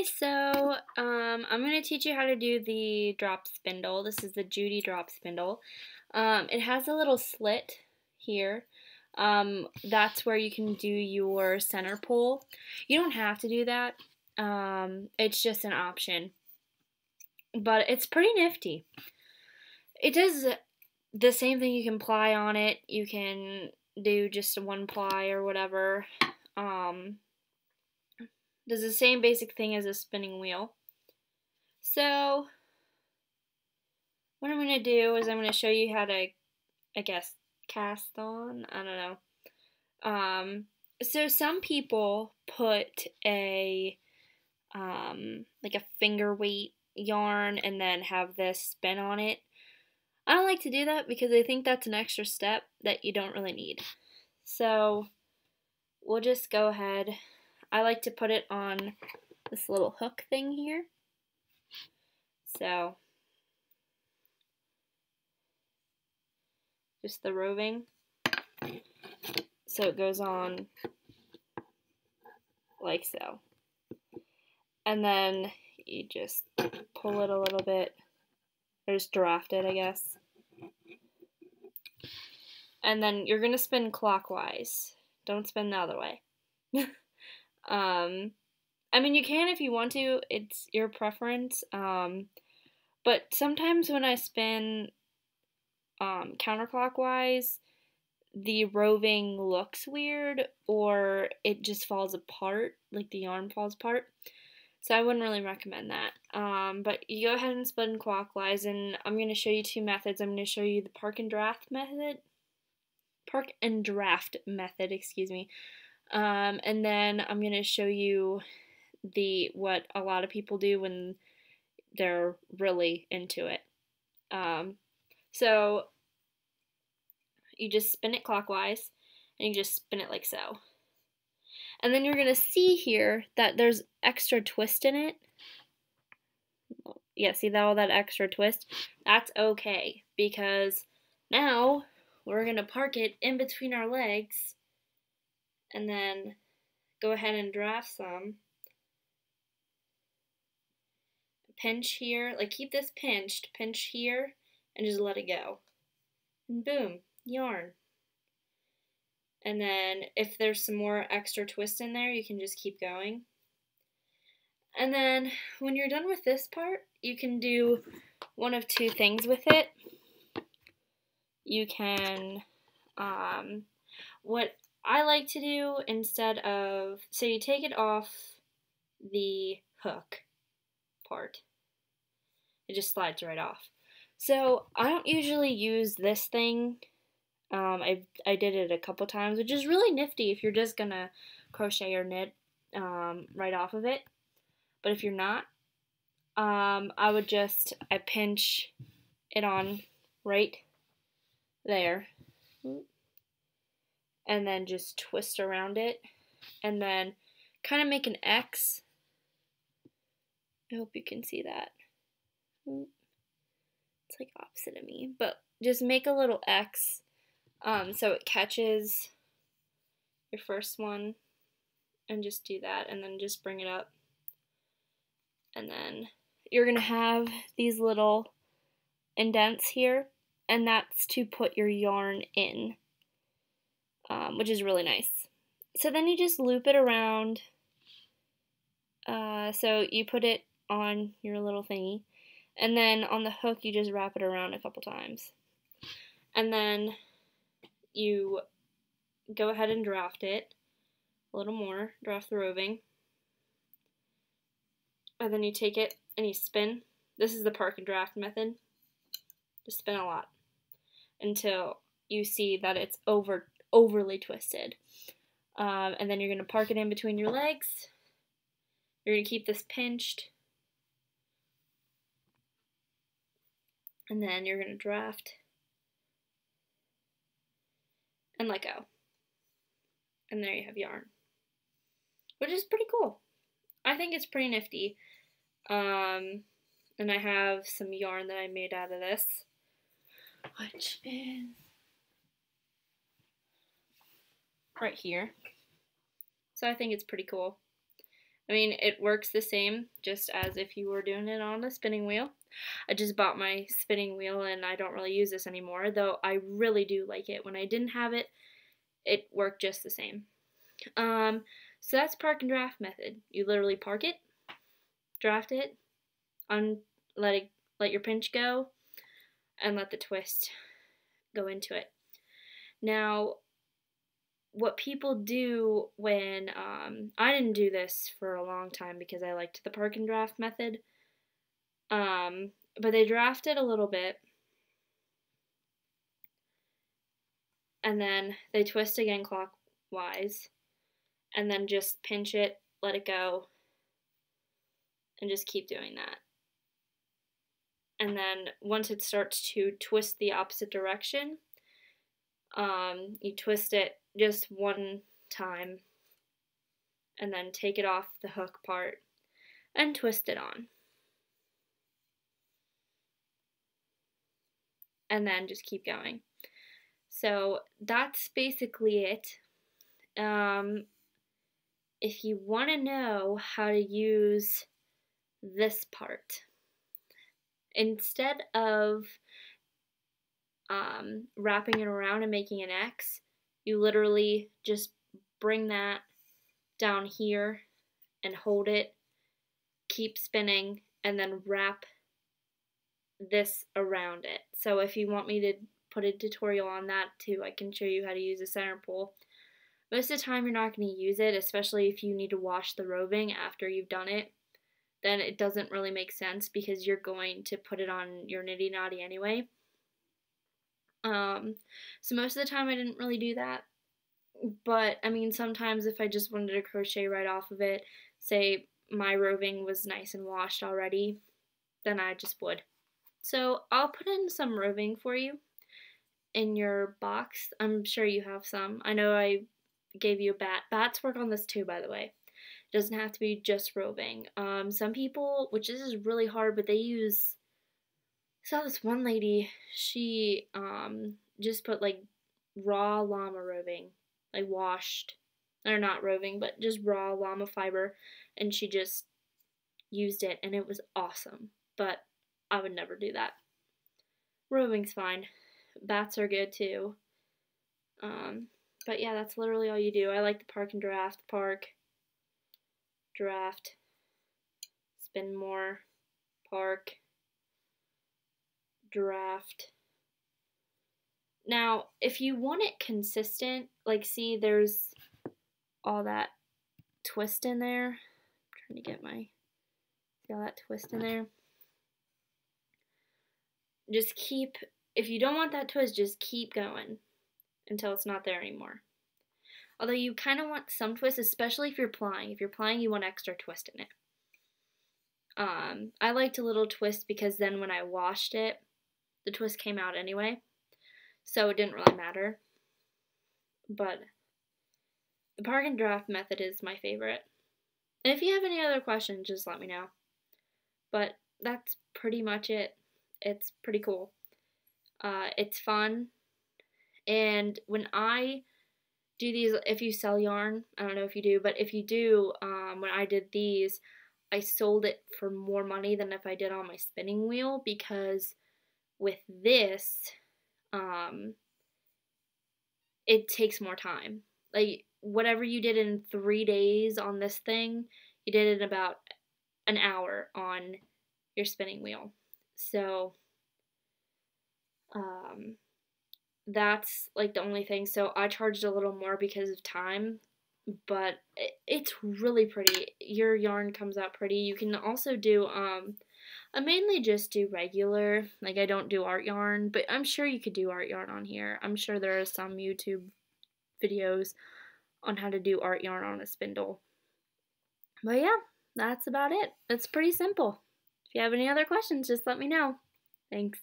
Okay, so I'm going to teach you how to do the drop spindle. This is the Judi drop spindle. It has a little slit here. That's where you can do your center pull. You don't have to do that. It's just an option. But it's pretty nifty. It does the same thing. You can ply on it. You can do just one ply or whatever. Does the same basic thing as a spinning wheel. So what I'm going to do is I'm going to show you how to, I guess, cast on. I don't know. So some people put a like a finger weight yarn and then have this spin on it. I don't like to do that because I think that's an extra step that you don't really need. So we'll just go ahead. I like to put it on this little hook thing here. So just the roving. So it goes on like so. And then you just pull it a little bit, or just draft it, I guess. And then you're going to spin clockwise. Don't spin the other way. I mean, you can if you want to. It's your preference. But sometimes when I spin counterclockwise, the roving looks weird, or it just falls apart, like the yarn falls apart. So I wouldn't really recommend that. But you go ahead and spin clockwise, and I'm going to show you two methods. I'm going to show you the park and draft method, excuse me. And then I'm going to show you what a lot of people do when they're really into it. So you just spin it clockwise, and you just spin it like so. And then you're going to see here that there's extra twist in it. Yeah, see all that extra twist? That's okay, because now we're going to park it in between our legs and then go ahead and draft some. Pinch here, like keep this pinched, pinch here, and just let it go. And boom, yarn. And then if there's some more extra twist in there, you can just keep going. And then when you're done with this part, you can do one of two things with it. You can, what I like to do instead of, so you take it off the hook part. It just slides right off. So I don't usually use this thing. I did it a couple times, which is really nifty if you're just gonna crochet or knit right off of it. But if you're not, I pinch it on right there, and then just twist around it, and then kind of make an X. I hope you can see that. It's like opposite of me, but just make a little X so it catches your first one, and just do that, and then just bring it up. And then you're going to have these little indents here, and that's to put your yarn in, which is really nice. So then you just loop it around. So you put it on your little thingy, and then on the hook you just wrap it around a couple times. And then you go ahead and draft it a little more, draft the roving. And then you take it and you spin. This is the park and draft method. Just spin a lot until you see that it's overly twisted. And then you're going to park it in between your legs. You're going to keep this pinched. And then you're going to draft and let go. And there you have yarn, which is pretty cool. I think it's pretty nifty. And I have some yarn that I made out of this, which is right here. So I think it's pretty cool. I mean, it works the same, just as if you were doing it on a spinning wheel. I just bought my spinning wheel and I don't really use this anymore, though I really do like it. When I didn't have it, it worked just the same. So that's park and draft method. You literally park it, draft it, let your pinch go, and let the twist go into it. Now, what people do when, I didn't do this for a long time because I liked the park and draft method, but they draft it a little bit, and then they twist again clockwise, and then just pinch it, let it go, and just keep doing that. And then once it starts to twist the opposite direction, you twist it just one time, and then take it off the hook part and twist it on. And then just keep going. So that's basically it. If you want to know how to use this part, instead of wrapping it around and making an X, you literally just bring that down here and hold it, keep spinning, and then wrap this around it. So if you want me to put a tutorial on that too, I can show you how to use a center pole. Most of the time you're not going to use it, especially if you need to wash the roving after you've done it. Then it doesn't really make sense because you're going to put it on your nitty knotty anyway. So most of the time I didn't really do that. But I mean, sometimes if I just wanted to crochet right off of it, say my roving was nice and washed already, then I just would. So I'll put in some roving for you in your box. I'm sure you have some. I know I gave you a bat. Bats work on this too, by the way. It doesn't have to be just roving. Some people, which this is really hard, but they use, I saw this one lady, she just put like raw llama roving, like washed, or not roving, but just raw llama fiber, and she just used it, and it was awesome. But I would never do that. Roving's fine. Bats are good too. But yeah, that's literally all you do. I like the park and draft. Park, draft, spin more, park, draft. Now, if you want it consistent, like see there's all that twist in there. I'm trying to get see all that twist in there. Just keep, if you don't want that twist, just keep going until it's not there anymore. Although you kind of want some twist, especially if you're plying. If you're plying, you want extra twist in it. I liked a little twist because then when I washed it, the twist came out anyway. So it didn't really matter. But the park and draft method is my favorite. And if you have any other questions, just let me know. But that's pretty much it. It's pretty cool. It's fun. And when I do these, if you sell yarn, I don't know if you do, but if you do, when I did these, I sold it for more money than if I did on my spinning wheel, because with this, it takes more time. Like, whatever you did in 3 days on this thing, you did it in about an hour on your spinning wheel. So, that's like the only thing. So I charged a little more because of time, but it's really pretty. Your yarn comes out pretty. You can also do, I mainly just do regular, like I don't do art yarn, but I'm sure you could do art yarn on here. I'm sure there are some YouTube videos on how to do art yarn on a spindle. But yeah, that's about it. It's pretty simple. If you have any other questions, just let me know. Thanks.